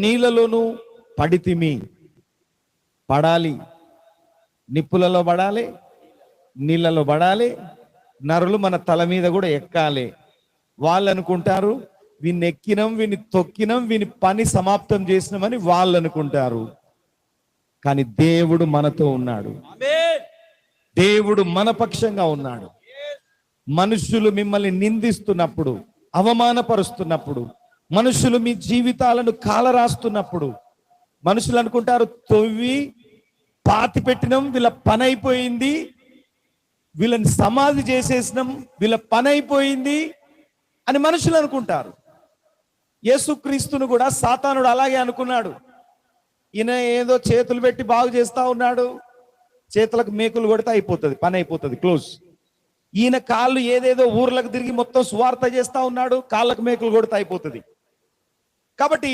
నీళ్ళలోను పడితిమి. పడాలి, నిప్పులలో పడాలి, నీళ్ళలో పడాలి, నరులు మన తల మీద కూడా ఎక్కాలి. వాళ్ళు అనుకుంటారు వీన్ని ఎక్కినాం, వీని తొక్కినాం, వీని పని సమాప్తం చేసినామని వాళ్ళు అనుకుంటారు. కానీ దేవుడు మనతో ఉన్నాడు, దేవుడు మన పక్షంగా ఉన్నాడు. మనుషులు మిమ్మల్ని నిందిస్తున్నప్పుడు, అవమానపరుస్తున్నప్పుడు, మనుషులు మీ జీవితాలను కాలరాస్తున్నప్పుడు, మనుషులు అనుకుంటారు తొవ్వి పాతి పెట్టినాం, వీళ్ళ పని అయిపోయింది, వీళ్ళని సమాధి చేసేసినాం, వీళ్ళ పని అయిపోయింది అని మనుషులు అనుకుంటారు. యేసుక్రీస్తును కూడా సాతానుడు అలాగే అనుకున్నాడు. ఈయన ఏదో చేతులు పెట్టి బాగు చేస్తా ఉన్నాడు, చేతులకు మేకులు కొడితే అయిపోతుంది, పని అయిపోతుంది, క్లోజ్. ఈయన కాళ్ళు ఏదేదో ఊర్లకు తిరిగి మొత్తం సువార్త చేస్తా ఉన్నాడు, కాళ్ళకు మేకులు కొడితే అయిపోతుంది. కాబట్టి